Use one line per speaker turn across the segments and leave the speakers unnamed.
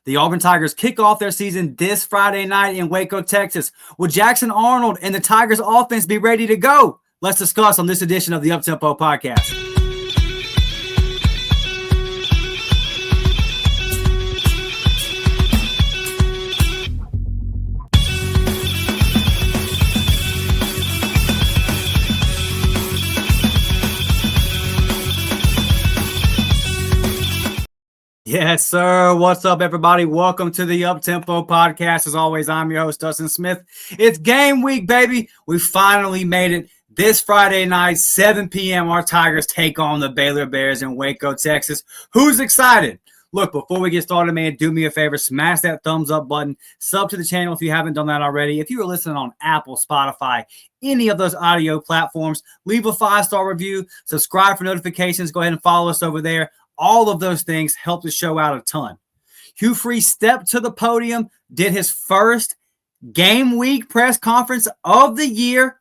The Auburn Tigers kick off their season this Friday night in Waco, Texas. Will Jackson Arnold and the Tigers offense be ready to go? Let's discuss on this edition of the Uptempo Podcast. Yes, sir. What's up, everybody? Welcome to the Uptempo Podcast. As always, I'm your host, Dustin Smith. It's game week, baby. We finally made it. This Friday night, 7 p.m., our Tigers take on the Baylor Bears in Waco, Texas. Who's excited? Look, before we get started, man, do me a favor. Smash that thumbs up button. Sub to the channel if you haven't done that already. If you are listening on Apple, Spotify, any of those audio platforms, leave a 5-star review. Subscribe for notifications. Go ahead and follow us over there. All of those things help the show out a ton. Hugh Freeze stepped to the podium, did his first game week press conference of the year.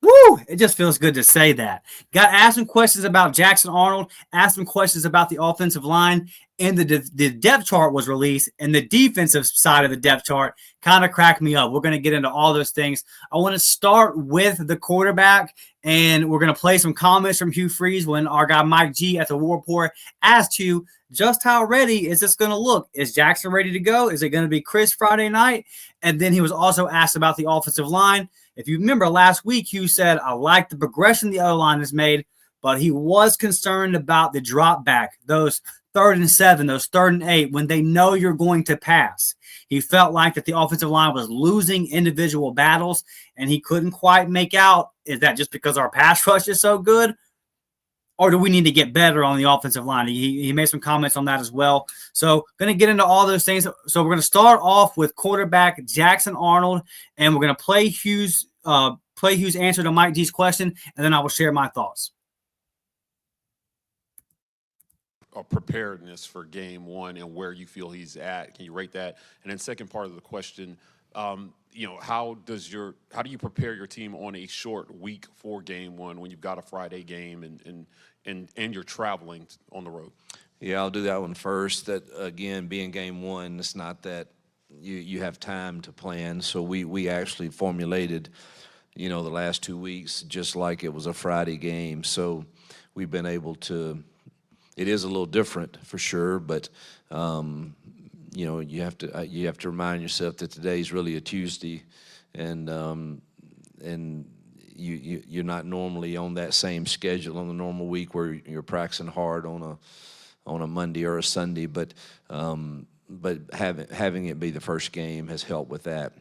Woo! It just feels good to say that. Got asked some questions about Jackson Arnold, asked some questions about the offensive line, and the depth chart was released, and the defensive side of the depth chart kind of cracked me up. We're going to get into all those things. I want to start with the quarterback, and we're going to play some comments from Hugh Freeze when our guy Mike G at the War Report asked you just how ready is this going to look? Is Jackson ready to go? Is it going to be Chris Friday night? And then he was also asked about the offensive line. If you remember last week, Hugh said, I like the progression the other line has made, but he was concerned about the drop back, those 3rd and 7, those 3rd and 8, when they know you're going to pass. He felt like that the offensive line was losing individual battles, and he couldn't quite make out, is that just because our pass rush is so good, or do we need to get better on the offensive line? He made some comments on that as well. So going to get into all those things. So we're going to start off with quarterback Jackson Arnold, and we're going to play Hugh's answer to Mike G's question, and then I will share my thoughts.
Preparedness for game one and where you feel he's at. Can you rate that? And then second part of the question, how do you prepare your team on a short week for game one when you've got a Friday game and you're traveling on the road?
Yeah, I'll do that one first. That again, being game one, it's not that you have time to plan. So we actually formulated, the last 2 weeks just like it was a Friday game. So we've been able to. It is a little different for sure, but you have to remind yourself that today's really a Tuesday, and you're not normally on that same schedule on the normal week where you're practicing hard on a Monday or a Sunday, but having it be the first game has helped with that.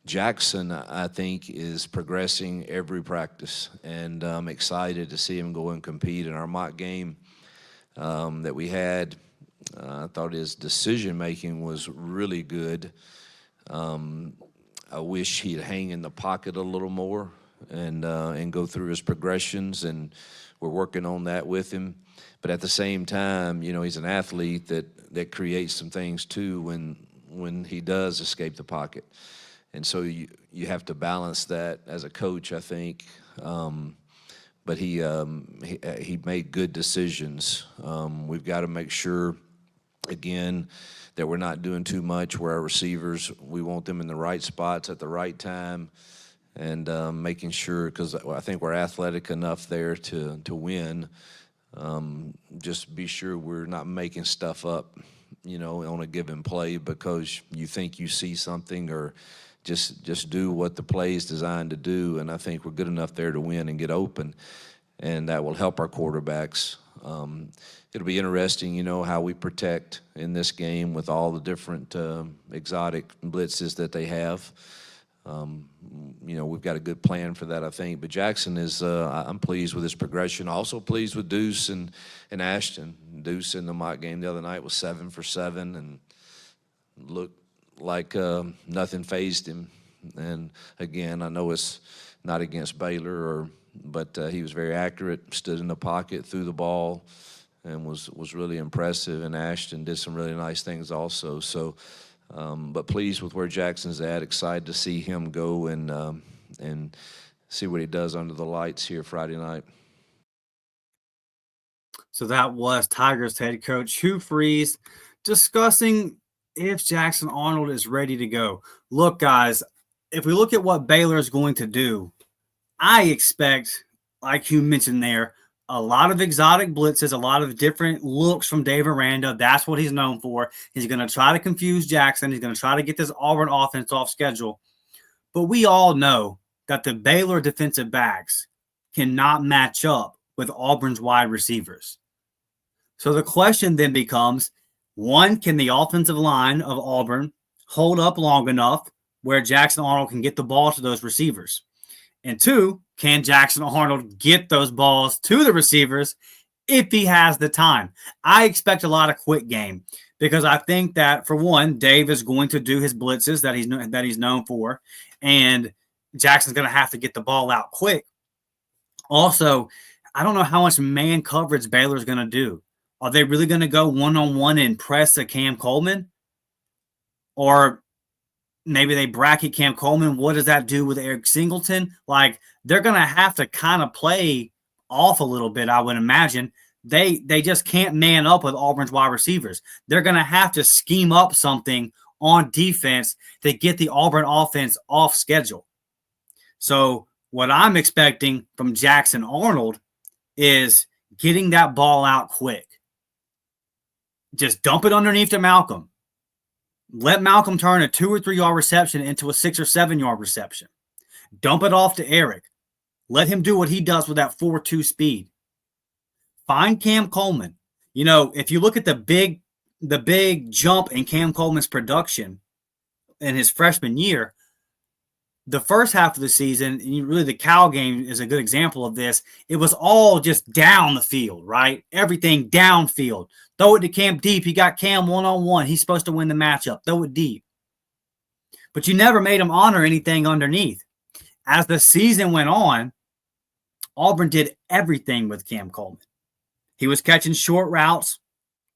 Jackson, I think, is progressing every practice, and I'm excited to see him go and compete in our mock game that we had. I thought his decision-making was really good. I wish he'd hang in the pocket a little more and go through his progressions, and we're working on that with him. But at the same time, he's an athlete that creates some things too when he does escape the pocket. And so you have to balance that as a coach, I think. But he made good decisions. We've got to make sure, again, that we're not doing too much where our receivers, we want them in the right spots at the right time, and making sure, because I think we're athletic enough there to win. Just be sure we're not making stuff up, on a given play because you think you see something, or just do what the play is designed to do. And I think we're good enough there to win and get open, and that will help our quarterbacks. It'll be interesting, how we protect in this game with all the different exotic blitzes that they have. We've got a good plan for that, I think. But Jackson is, I'm pleased with his progression. Also pleased with Deuce and Ashton. Deuce in the mock game the other night was 7 for 7 and looked like nothing fazed him. And again, I know it's not against Baylor, but he was very accurate, stood in the pocket, threw the ball, and was really impressive. And Ashton did some really nice things also. So, but pleased with where Jackson's at. Excited to see him go and see what he does under the lights here Friday night.
So that was Tigers head coach Hugh Freeze discussing if Jackson Arnold is ready to go. Look, guys, if we look at what Baylor is going to do, I expect, like you mentioned there, a lot of exotic blitzes, a lot of different looks from Dave Aranda. That's what he's known for. He's going to try to confuse Jackson. He's going to try to get this Auburn offense off schedule. But we all know that the Baylor defensive backs cannot match up with Auburn's wide receivers. So the question then becomes, one, can the offensive line of Auburn hold up long enough where Jackson Arnold can get the ball to those receivers? And two, can Jackson Arnold get those balls to the receivers if he has the time? I expect a lot of quick game because I think that, for one, Dave is going to do his blitzes that he's known for, and Jackson's going to have to get the ball out quick. Also, I don't know how much man coverage Baylor's going to do. Are they really going to go one-on-one and press a Cam Coleman? Or maybe they bracket Cam Coleman. What does that do with Eric Singleton? Like, they're going to have to kind of play off a little bit, I would imagine. They just can't man up with Auburn's wide receivers. They're going to have to scheme up something on defense to get the Auburn offense off schedule. So what I'm expecting from Jackson Arnold is getting that ball out quick. Just dump it underneath to Malcolm. Let Malcolm turn a 2 or 3 yard reception into a 6 or 7 yard reception. Dump it off to Eric. Let him do what he does with that 4.2 speed. Find Cam Coleman. You know, if you look at the big jump in Cam Coleman's production in his freshman year, the first half of the season, and really the Cal game is a good example of this, it was all just down the field, right? Everything downfield. Throw it to Cam deep. He got Cam one-on-one. He's supposed to win the matchup. Throw it deep. But you never made him honor anything underneath. As the season went on, Auburn did everything with Cam Coleman. He was catching short routes,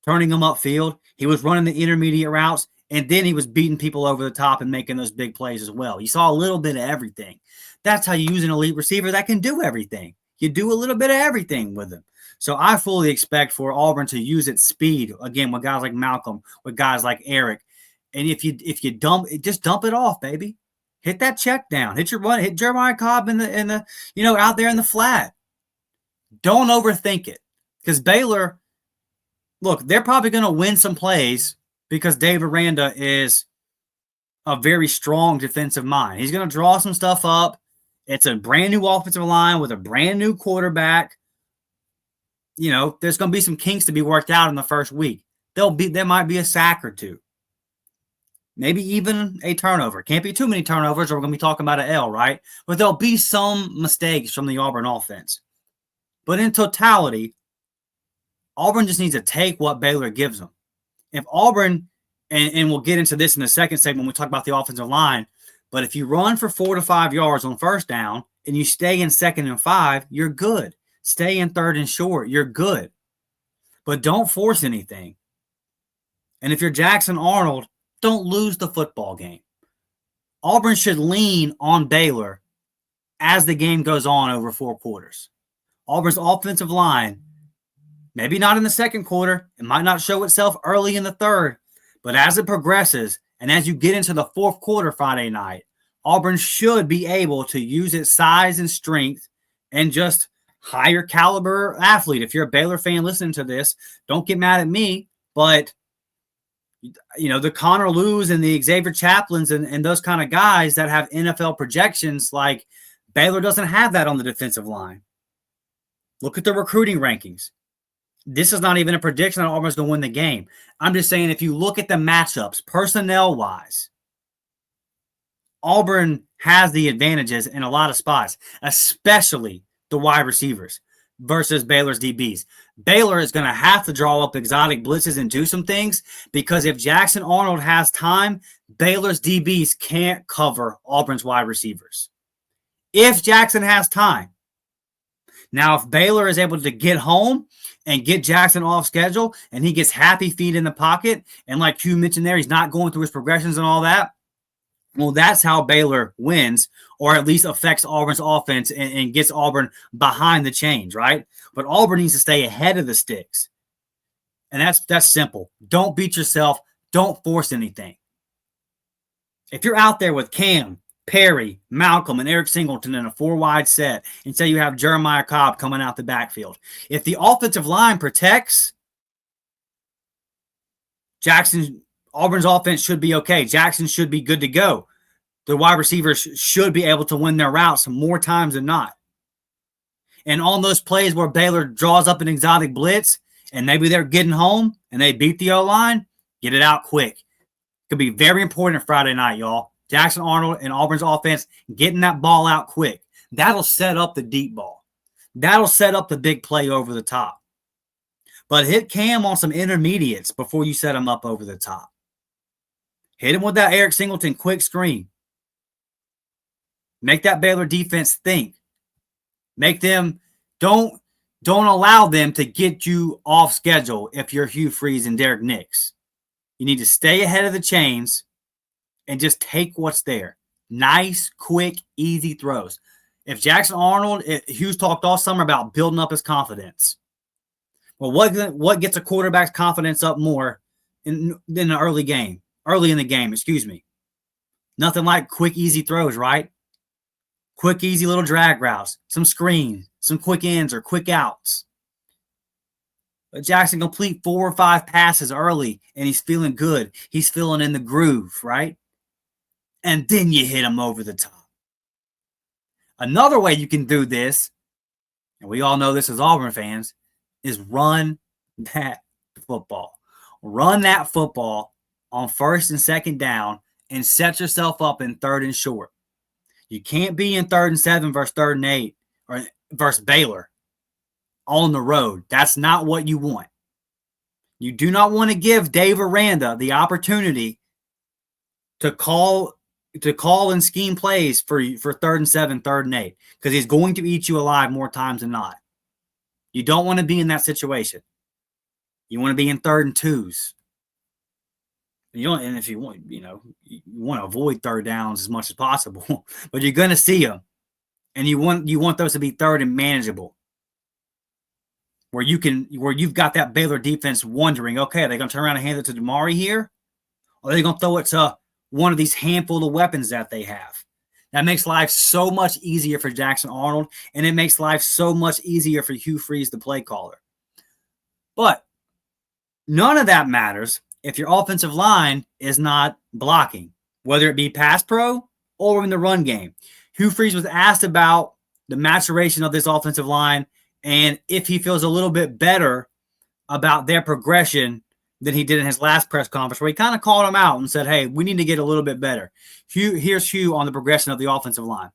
turning them upfield. He was running the intermediate routes, and then he was beating people over the top and making those big plays as well. You saw a little bit of everything. That's how you use an elite receiver that can do everything. You do a little bit of everything with him. So I fully expect for Auburn to use its speed, again, with guys like Malcolm, with guys like Eric. And if you dump it, just dump it off, baby. Hit that check down. Hit your run. Hit Jeremiah Cobb in the out there in the flat. Don't overthink it. Because Baylor, look, they're probably going to win some plays because Dave Aranda is a very strong defensive mind. He's going to draw some stuff up. It's a brand new offensive line with a brand new quarterback. You know, there's going to be some kinks to be worked out in the first week. There might be a sack or two. Maybe even a turnover. Can't be too many turnovers or we're going to be talking about an L, right? But there'll be some mistakes from the Auburn offense. But in totality, Auburn just needs to take what Baylor gives them. If Auburn, and we'll get into this in the second segment when we talk about the offensive line, but if you run for 4 to 5 yards on first down and you stay in 2nd and 5, you're good. Stay in 3rd and short, you're good. But don't force anything. And if you're Jackson Arnold, don't lose the football game. Auburn should lean on Baylor as the game goes on over 4 quarters. Auburn's offensive line, maybe not in the second quarter, it might not show itself early in the third, but as it progresses and as you get into the 4th quarter Friday night, Auburn should be able to use its size and strength and just higher caliber athlete. If you're a Baylor fan listening to this, don't get mad at me, but you know, the Connor Lews and the Xavier Chaplins and those kind of guys that have NFL projections, like Baylor doesn't have that on the defensive line. Look at the recruiting rankings. This is not even a prediction that Auburn's going to win the game. I'm just saying if you look at the matchups, personnel-wise, Auburn has the advantages in a lot of spots, especially the wide receivers versus Baylor's DBs. Baylor is going to have to draw up exotic blitzes and do some things because if Jackson Arnold has time, Baylor's DBs can't cover Auburn's wide receivers. If Jackson has time. Now, if Baylor is able to get home and get Jackson off schedule and he gets happy feet in the pocket, and like Hugh mentioned there, he's not going through his progressions and all that, well, that's how Baylor wins, or at least affects Auburn's offense and gets Auburn behind the chains, right? But Auburn needs to stay ahead of the sticks. And that's simple. Don't beat yourself. Don't force anything. If you're out there with Cam, Perry, Malcolm, and Eric Singleton in a 4-wide set, and say you have Jeremiah Cobb coming out the backfield, if the offensive line protects, Auburn's offense should be okay. Jackson should be good to go. The wide receivers should be able to win their routes more times than not. And on those plays where Baylor draws up an exotic blitz and maybe they're getting home and they beat the O-line, get it out quick. Could be very important Friday night, y'all. Jackson Arnold and Auburn's offense getting that ball out quick. That'll set up the deep ball. That'll set up the big play over the top. But hit Cam on some intermediates before you set him up over the top. Hit him with that Eric Singleton quick screen. Make that Baylor defense think. Make them don't allow them to get you off schedule if you're Hugh Freeze and Derek Nix. You need to stay ahead of the chains and just take what's there. Nice, quick, easy throws. If Jackson Arnold, Hugh's talked all summer about building up his confidence. Well, what gets a quarterback's confidence up more in the early in the game, excuse me. Nothing like quick, easy throws, right? Quick, easy little drag routes, some screens, some quick ins or quick outs. But Jackson complete 4 or 5 passes early, and he's feeling good. He's feeling in the groove, right? And then you hit him over the top. Another way you can do this, and we all know this as Auburn fans, is run that football. Run that football on first and second down and set yourself up in third and short. You can't be in 3rd and 7 versus 3rd and 8 or versus Baylor on the road. That's not what you want. You do not want to give Dave Aranda the opportunity to call and scheme plays for 3rd and 7, 3rd and 8, because he's going to eat you alive more times than not. You don't want to be in that situation. You want to be in 3rd and 2s. And if you want, you want to avoid 3rd downs as much as possible, but you're going to see them, and you want those to be 3rd and manageable, where you've got that Baylor defense wondering, okay, are they going to turn around and hand it to Damari here, or are they going to throw it to one of these handful of weapons that they have? That makes life so much easier for Jackson Arnold, and it makes life so much easier for Hugh Freeze, the play caller. But none of that matters if your offensive line is not blocking, whether it be pass pro or in the run game. Hugh Freeze was asked about the maturation of this offensive line and if he feels a little bit better about their progression than he did in his last press conference, where he kind of called them out and said, hey, we need to get a little bit better. Here's Hugh on the progression of the offensive line.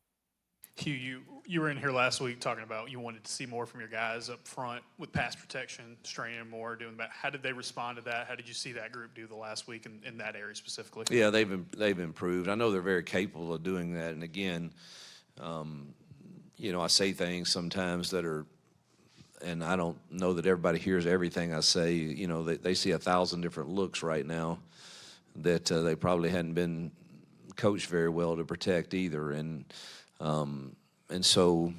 Hugh, you were in here last week talking about you wanted to see more from your guys up front with pass protection, straining more, doing that. How did they respond to that? How did you see that group do the last week in that area specifically?
Yeah, they've improved. I know they're very capable of doing that. And again, I say things sometimes that are, and I don't know that everybody hears everything I say. They see 1,000 different looks right now that they probably hadn't been coached very well to protect either. And so,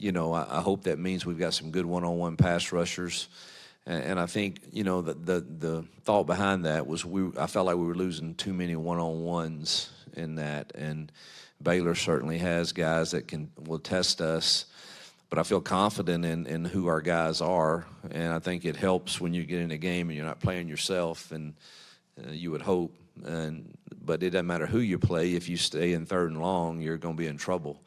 I hope that means we've got some good one-on-one pass rushers. And I think, the thought behind that was I felt like we were losing too many one-on-ones in that. And Baylor certainly has guys that will test us. But I feel confident in who our guys are. And I think it helps when you get in a game and you're not playing yourself, and you would hope. But it doesn't matter who you play. If you stay in 3rd and long, you're going to be in trouble.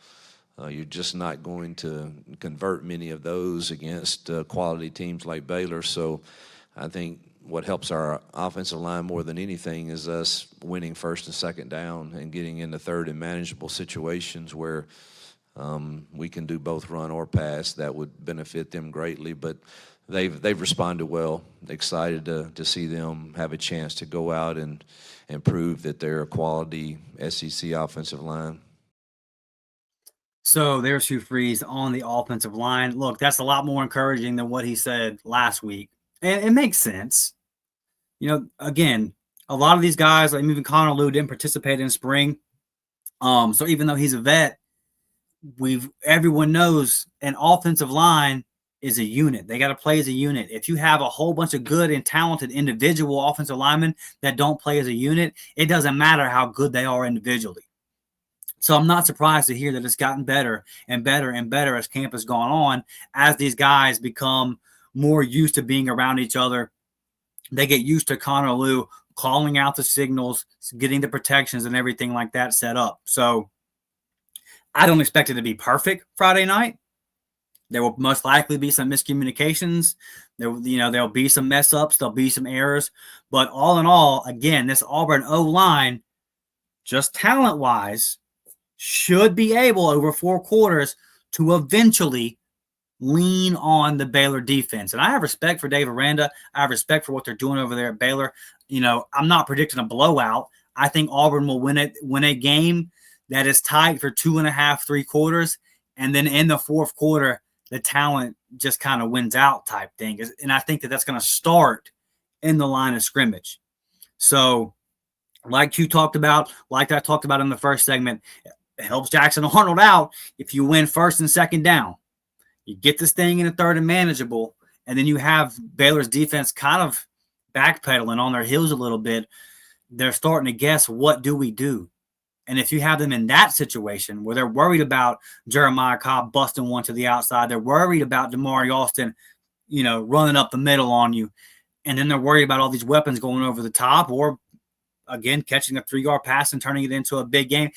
You're just not going to convert many of those against quality teams like Baylor. So I think what helps our offensive line more than anything is us winning 1st and 2nd down and getting into 3rd and manageable situations where we can do both run or pass. That would benefit them greatly. But they've responded well. Excited to see them have a chance to go out and prove that they're a quality SEC offensive line.
So there's Hugh Freeze on the offensive line. Look, that's a lot more encouraging than what he said last week. And it makes sense. Again, a lot of these guys, like even Connor Lew, didn't participate in spring. So even though he's a vet, everyone knows an offensive line is a unit. They got to play as a unit. If you have a whole bunch of good and talented individual offensive linemen that don't play as a unit, it doesn't matter how good they are individually. So I'm not surprised to hear that it's gotten better and better and better as camp has gone on, as these guys become more used to being around each other. They get used to Connor Lew calling out the signals, getting the protections and everything like that set up. So I don't expect it to be perfect Friday night. There will most likely be some miscommunications. There'll be some mess ups. There'll be some errors. But all in all, again, this Auburn O-line, just talent-wise, should be able over 4 quarters to eventually lean on the Baylor defense. And I have respect for Dave Aranda. I have respect for what they're doing over there at Baylor. I'm not predicting a blowout. I think Auburn will win a game that is tight for 2.5, 3 quarters. And then in the fourth quarter, the talent just kind of wins out type thing. And I think that that's going to start in the line of scrimmage. So like you talked about, like I talked about in the first segment, it helps Jackson Arnold out if you win first and second down. You get this thing in a third and manageable, and then you have Baylor's defense kind of backpedaling on their heels a little bit. They're starting to guess, what do we do? And if you have them in that situation where they're worried about Jeremiah Cobb busting one to the outside, they're worried about Damari Alston, running up the middle on you, and then they're worried about all these weapons going over the top, or, again, catching a 3-yard pass and turning it into a big game.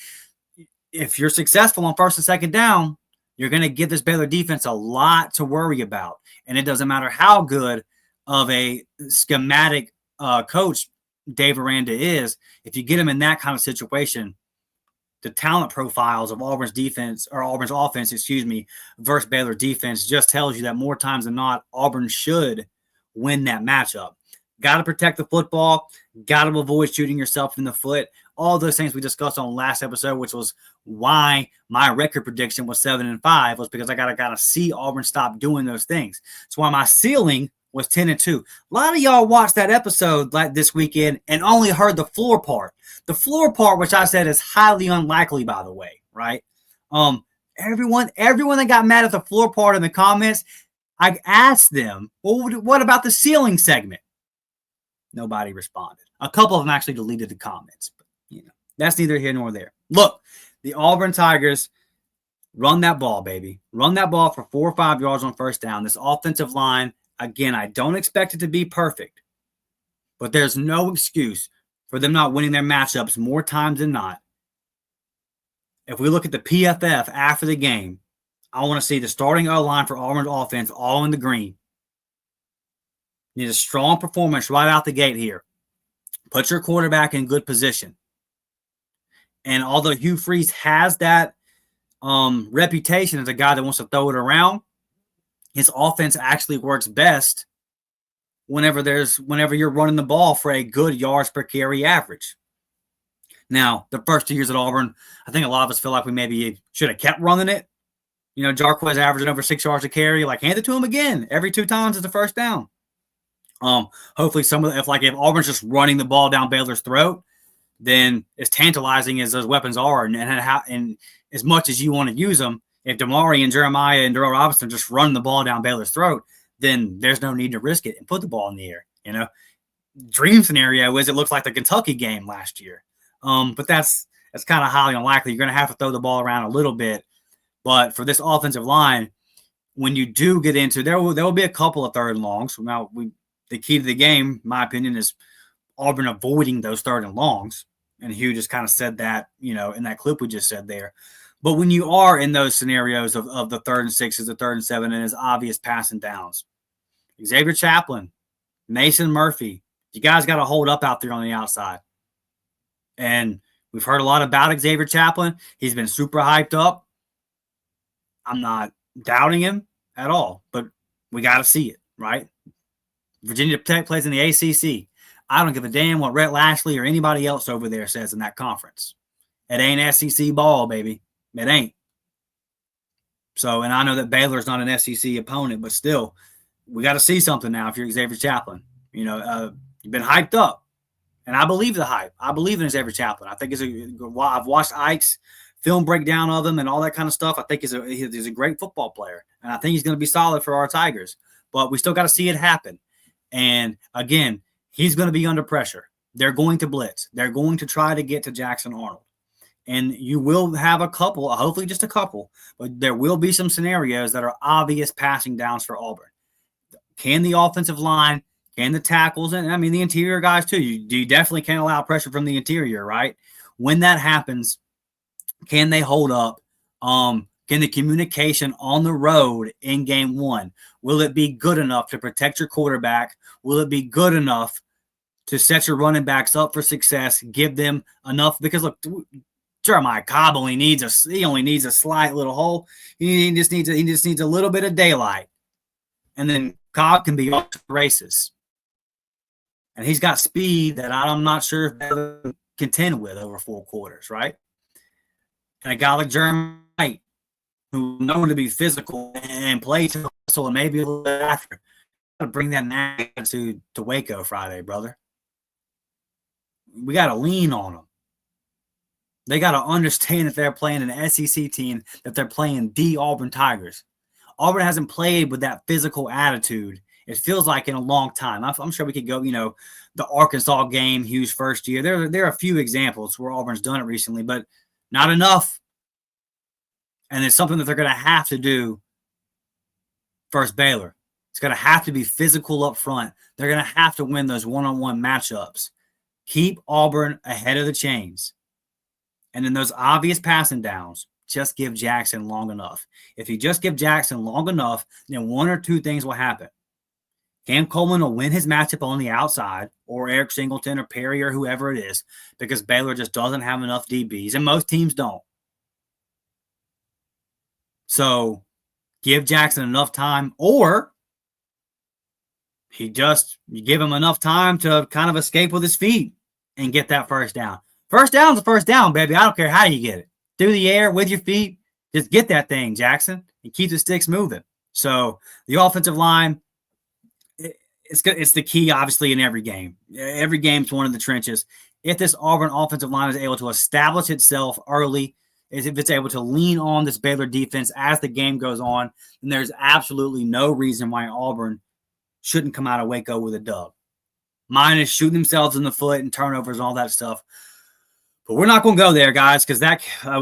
If you're successful on first and second down, you're going to give this Baylor defense a lot to worry about. And it doesn't matter how good of a schematic coach Dave Aranda is. If you get him in that kind of situation, the talent profiles of Auburn's offense, versus Baylor defense just tells you that more times than not, Auburn should win that matchup. Got to protect the football, got to avoid shooting yourself in the foot. All those things we discussed on the last episode, which was why my record prediction was 7-5, was because I gotta see Auburn stop doing those things. That's why my ceiling was 10-2. A lot of y'all watched that episode like this weekend and only heard the floor part. The floor part, which I said is highly unlikely, by the way, right? Everyone that got mad at the floor part in the comments, I asked them, well, what about the ceiling segment? Nobody responded. A couple of them actually deleted the comments, but that's neither here nor there. Look, the Auburn Tigers run that ball, baby. Run that ball for 4 or 5 yards on first down. This offensive line, again, I don't expect it to be perfect, but there's no excuse for them not winning their matchups more times than not. If we look at the PFF after the game, I want to see the starting O-line for Auburn's offense all in the green. Need a strong performance right out the gate here. Put your quarterback in good position. And although Hugh Freeze has that reputation as a guy that wants to throw it around, his offense actually works best whenever you're running the ball for a good yards per carry average. Now, the first 2 years at Auburn, I think a lot of us feel like we maybe should have kept running it. Jarquez averaging over 6 yards a carry, hand it to him again. Every 2 times is the first down. Hopefully if Auburn's just running the ball down Baylor's throat, then as tantalizing as those weapons are, and as much as you want to use them, if Damari and Jeremiah and Darrell Robinson just run the ball down Baylor's throat, then there's no need to risk it and put the ball in the air. Dream scenario is it looks like the Kentucky game last year. But that's kind of highly unlikely. You're going to have to throw the ball around a little bit. But for this offensive line, when you do get into, there will be a couple of third and longs. Now, the key to the game, in my opinion, is Auburn avoiding those third and longs. And Hugh just kind of said that, in that clip we just said there. But when you are in those scenarios of the 3rd and 6s, the 3rd and 7, and it's obvious passing downs, Xavier Chaplin, Mason Murphy, you guys got to hold up out there on the outside. And we've heard a lot about Xavier Chaplin. He's been super hyped up. I'm not doubting him at all, but we got to see it, right? Virginia Tech plays in the ACC. I don't give a damn what Rhett Lashley or anybody else over there says in that conference. It ain't SEC ball, baby. It ain't. So, and I know that Baylor's not an SEC opponent, but still, we got to see something now if you're Xavier Chaplin. You've been hyped up, and I believe the hype. I believe in Xavier Chaplin. I think I've watched Ike's film breakdown of him and all that kind of stuff, I think he's a great football player. And I think he's going to be solid for our Tigers. But we still got to see it happen. And, again, he's going to be under pressure. They're going to blitz. They're going to try to get to Jackson Arnold. And you will have a couple, hopefully just a couple, but there will be some scenarios that are obvious passing downs for Auburn. Can the offensive line, can the tackles, and I mean the interior guys too. You definitely can't allow pressure from the interior, right? When that happens, can they hold up? Can the communication on the road in game one, will it be good enough to protect your quarterback? Will it be good enough to set your running backs up for success, give them enough? Because, look, Jeremiah Cobb only needs a slight little hole. He just needs a little bit of daylight. And then Cobb can be off to the races. And he's got speed that I'm not sure if they'll contend with over 4 quarters, right? And a guy like Jeremiah, who's known to be physical and play to the whistle and maybe a little bit after, got to bring that attitude to Waco Friday, brother. We got to lean on them. They got to understand that they're playing an SEC team, that they're playing the Auburn Tigers. Auburn hasn't played with that physical attitude, it feels like, in a long time. I'm sure we could go, the Arkansas game, Hugh's first year. There are a few examples where Auburn's done it recently, but not enough. And it's something that they're going to have to do versus Baylor. It's going to have to be physical up front. They're going to have to win those one-on-one matchups. Keep Auburn ahead of the chains. And in those obvious passing downs, just give Jackson long enough. If you just give Jackson long enough, then one or two things will happen. Cam Coleman will win his matchup on the outside, or Eric Singleton or Perry or whoever it is, because Baylor just doesn't have enough DBs, and most teams don't. So give Jackson enough time, or you give him enough time to kind of escape with his feet and get that first down. First down's a first down, baby. I don't care how you get it. Through the air, with your feet, just get that thing, Jackson, and keep the sticks moving. So the offensive line, it's the key, obviously, in every game. Every game's one of the trenches. If this Auburn offensive line is able to establish itself early, if it's able to lean on this Baylor defense as the game goes on, then there's absolutely no reason why Auburn shouldn't come out of Waco with a dub. Minus shooting themselves in the foot and turnovers and all that stuff. But we're not going to go there, guys, because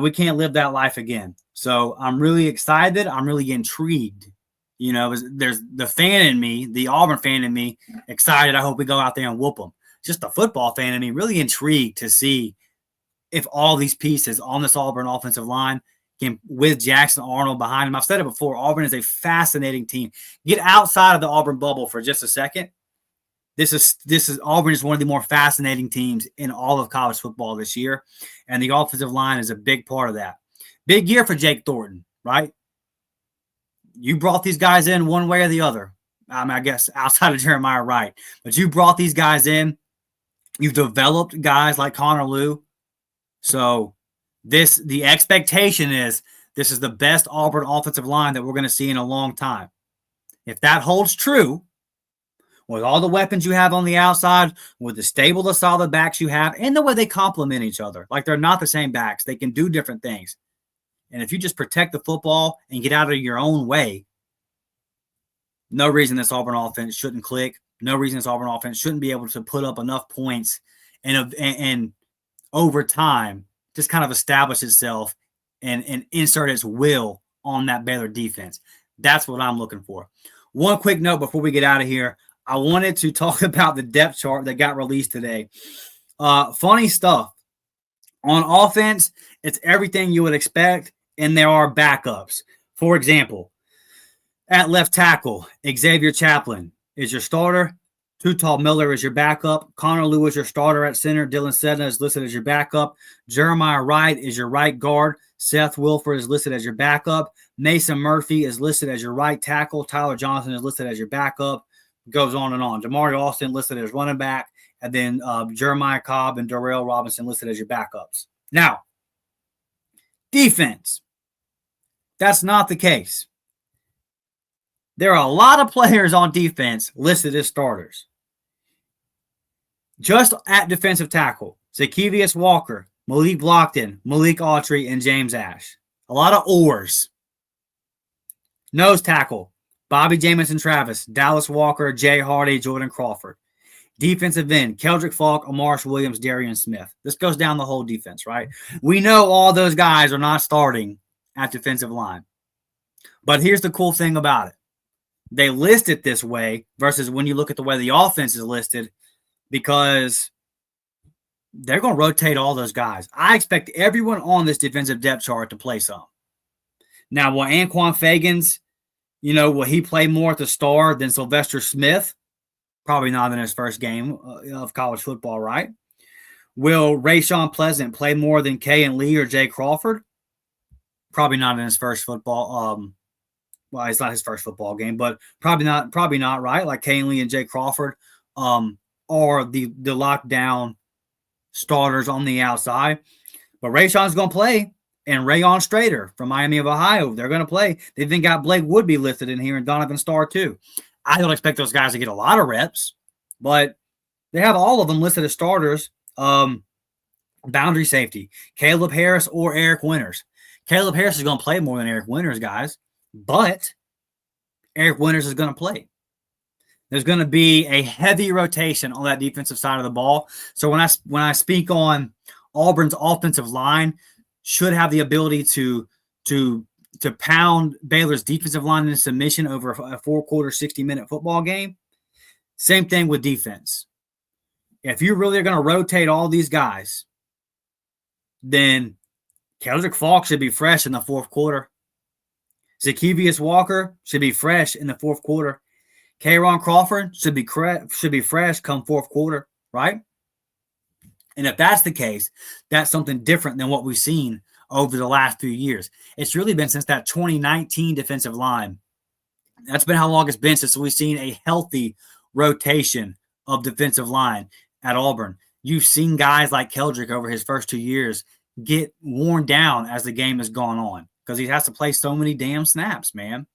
we can't live that life again. So I'm really excited. I'm really intrigued. There's the fan in me, the Auburn fan in me, excited. I hope we go out there and whoop them. Just the football fan in me, really intrigued to see if all these pieces on this Auburn offensive line can, with Jackson Arnold behind him. I've said it before, Auburn is a fascinating team. Get outside of the Auburn bubble for just a second. This is Auburn is one of the more fascinating teams in all of college football this year, and the offensive line is a big part of that. Big year for Jake Thornton, right? You brought these guys in one way or the other. I guess outside of Jeremiah Wright, but you brought these guys in. You've developed guys like Connor Lew. So the expectation is this is the best Auburn offensive line that we're going to see in a long time. If that holds true, with all the weapons you have on the outside, with the stable, the solid backs you have, and the way they complement each other. Like, they're not the same backs. They can do different things. And if you just protect the football and get out of your own way, no reason this Auburn offense shouldn't click. No reason this Auburn offense shouldn't be able to put up enough points and over time just kind of establish itself and insert its will on that Baylor defense. That's what I'm looking for. One quick note before we get out of here. I wanted to talk about the depth chart that got released today. Funny stuff. On offense, it's everything you would expect, and there are backups. For example, at left tackle, Xavier Chaplin is your starter. Tutal Miller is your backup. Connor Lew is your starter at center. Dylan Sedna is listed as your backup. Jeremiah Wright is your right guard. Seth Wilford is listed as your backup. Mason Murphy is listed as your right tackle. Tyler Johnson is listed as your backup. Goes on and on. Jamari Austin listed as running back, and then Jeremiah Cobb and Darrell Robinson listed as your backups. Now, defense. That's not the case. There are a lot of players on defense listed as starters. Just at defensive tackle, Zacchaeus Walker Malik Blockton, Malik Autry, and James Ash. A lot of oars. Nose tackle, Bobby Jamison Travis, Dallas Walker, Jay Hardy, Jordan Crawford. Defensive end, Keldrick Falk, Amaris Williams, Darian Smith. This goes down the whole defense, right? We know all those guys are not starting at defensive line. But here's the cool thing about it. They list it this way versus when you look at the way the offense is listed, because they're going to rotate all those guys. I expect everyone on this defensive depth chart to play some. Now, will Anquan Fagans, will he play more at the star than Sylvester Smith? Probably not in his first game of college football, right? Will Rayshawn Pleasant play more than Kay and Lee or Jay Crawford? Probably not in his first football. Well, it's not his first football game, but probably not, right? Like Kay and Lee and Jay Crawford are the lockdown starters on the outside. But Rayshawn's going to play, and Rayon Strader from Miami of Ohio, they're going to play. They've even got Blake Woodby listed in here and Donovan Starr too. I don't expect those guys to get a lot of reps, but they have all of them listed as starters. Boundary safety, Caleb Harris or Eric Winters. Caleb Harris is going to play more than Eric Winters, guys, but Eric Winters is going to play. There's going to be a heavy rotation on that defensive side of the ball. So when I speak on Auburn's offensive line, should have the ability to pound Baylor's defensive line into submission over a 4-quarter, 60-minute football game. Same thing with defense. If you really are going to rotate all these guys, then Keldrick Falk should be fresh in the fourth quarter. Zacchaeus Walker should be fresh in the fourth quarter. Kayron Crawford should be fresh come fourth quarter, right? And if that's the case, that's something different than what we've seen over the last few years. It's really been since that 2019 defensive line. That's been how long it's been since we've seen a healthy rotation of defensive line at Auburn. You've seen guys like Keldrick over his first 2 years get worn down as the game has gone on because he has to play so many damn snaps, man.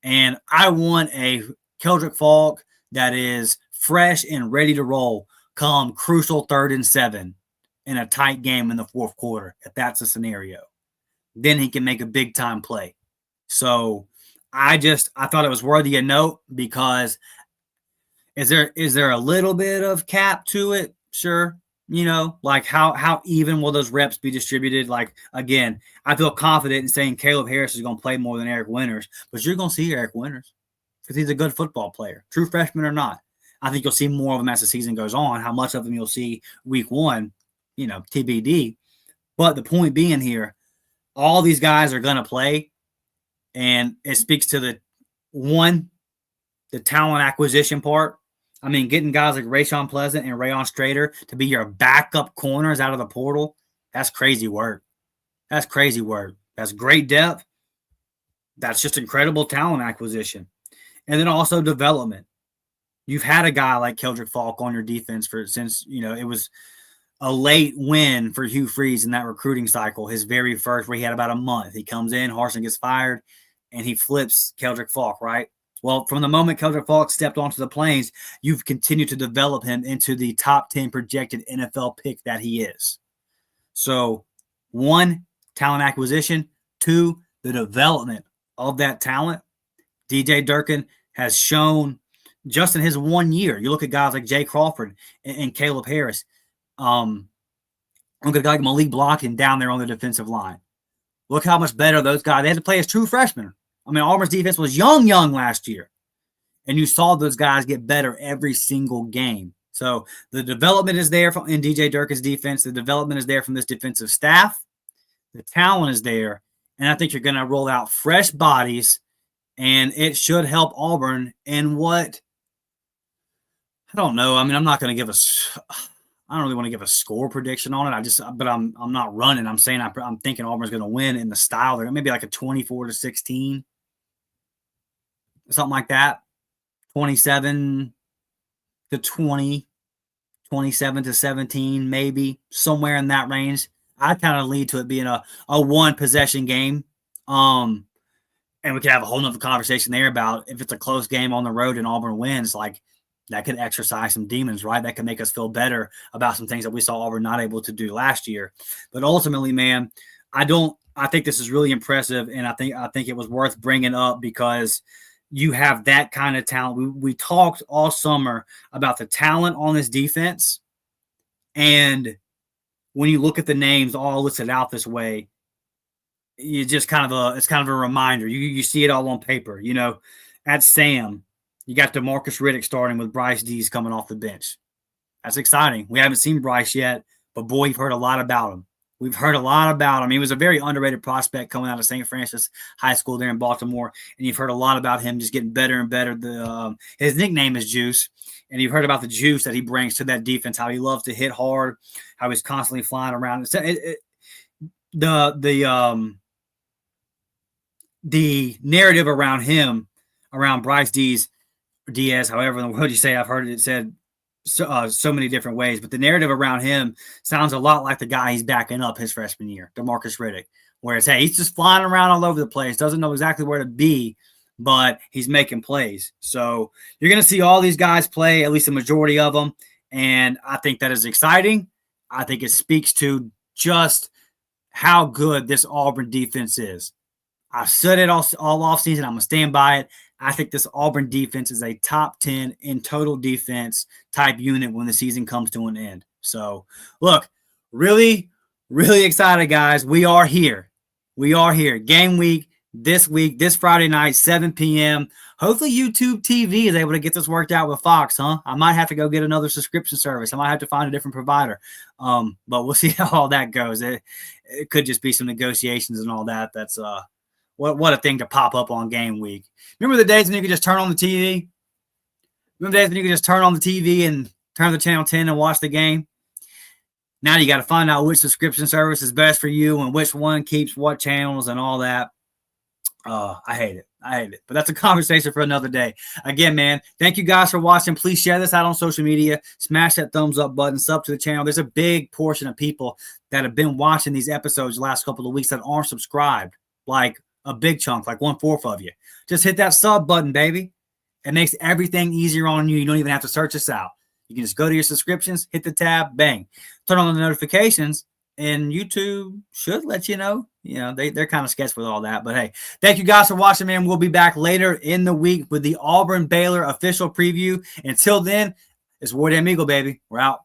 And I want a Keldrick Falk that is fresh and ready to roll come crucial 3rd and 7 in a tight game in the fourth quarter, if that's a scenario. Then he can make a big-time play. So I thought it was worthy of note because is there a little bit of cap to it? Sure. Like how even will those reps be distributed? Like, again, I feel confident in saying Caleb Harris is going to play more than Eric Winters, but you're going to see Eric Winters because he's a good football player, true freshman or not. I think you'll see more of him as the season goes on. How much of him you'll see week 1, TBD. But the point being here, all these guys are going to play, and it speaks to the talent acquisition part. I mean, getting guys like Rayshawn Pleasant and Rayon Strader to be your backup corners out of the portal, that's crazy work. That's crazy work. That's great depth. That's just incredible talent acquisition. And then also development. You've had a guy like Keldrick Falk on your defense since it was a late win for Hugh Freeze in that recruiting cycle, his very first, where he had about a month. He comes in, Harsin gets fired, and he flips Keldrick Falk, right? Well, from the moment Keldrick Falk stepped onto the Plains, you've continued to develop him into the top 10 projected NFL pick that he is. So, 1, talent acquisition. 2, the development of that talent. DJ Durkin has shown just in his 1 year. You look at guys like Jay Crawford and Caleb Harris. Look at a guy like Malik Blockton down there on the defensive line. Look how much better those guys. They had to play as true freshmen. I mean, Auburn's defense was young last year. And you saw those guys get better every single game. So the development is there in DJ Durkin's defense. The development is there from this defensive staff. The talent is there. And I think you're going to roll out fresh bodies. And it should help Auburn in what – I don't know. I mean, I'm not going to give I don't really want to give a score prediction on it. But I'm not running. I'm saying I'm thinking Auburn's going to win in the style. They're maybe like a 24-16, something like that. 27-20, 27-17, maybe somewhere in that range. I kind of lead to it being a one possession game. And we could have a whole nother conversation there about if it's a close game on the road and Auburn wins, like that could exercise some demons, right? That could make us feel better about some things that we saw Auburn not able to do last year. But ultimately, man, I think this is really impressive, and I think it was worth bringing up because you have that kind of talent. We talked all summer about the talent on this defense, and when you look at the names all listed out this way, it's kind of a reminder. You see it all on paper. At Sam, you got DeMarcus Riddick starting with Bryce Dees coming off the bench. That's exciting. We haven't seen Bryce yet, but boy, we've heard a lot about him. He was a very underrated prospect coming out of St. Francis High School there in Baltimore, and you've heard a lot about him just getting better and better. His nickname is Juice, and you've heard about the juice that he brings to that defense, how he loves to hit hard, how he's constantly flying around. The narrative around him, around Bryce Diaz, however in the world you say, I've heard it said so many different ways, but the narrative around him sounds a lot like the guy he's backing up his freshman year, DeMarcus Riddick, whereas, hey, he's just flying around all over the place, doesn't know exactly where to be, but he's making plays. So you're going to see all these guys play, at least the majority of them, and I think that is exciting. I think it speaks to just how good this Auburn defense is. I've said it all offseason. I'm going to stand by it. I think this Auburn defense is a top 10 in total defense type unit when the season comes to an end. So, look, really, really excited, guys. We are here. Game week, this Friday night, 7 p.m. Hopefully YouTube TV is able to get this worked out with Fox, huh? I might have to go get another subscription service. I might have to find a different provider. But we'll see how all that goes. It could just be some negotiations and all that. That's what a thing to pop up on game week. Remember the days when you could just turn on the TV? Remember the days when you could just turn on the TV and turn to channel 10 and watch the game? Now you got to find out which subscription service is best for you and which one keeps what channels and all that. I hate it. But that's a conversation for another day. Again, man, thank you guys for watching. Please share this out on social media. Smash that thumbs up button. Sub to the channel. There's a big portion of people that have been watching these episodes the last couple of weeks that aren't subscribed. Like a big chunk, like 1/4 of you. Just hit that sub button, baby. It makes everything easier on you. You don't even have to search us out. You can just go to your subscriptions, hit the tab, bang. Turn on the notifications, and YouTube should let you know. They're kind of sketchy with all that. But, hey, thank you guys for watching, man. We'll be back later in the week with the Auburn Baylor official preview. Until then, it's Ward and Eagle, baby. We're out.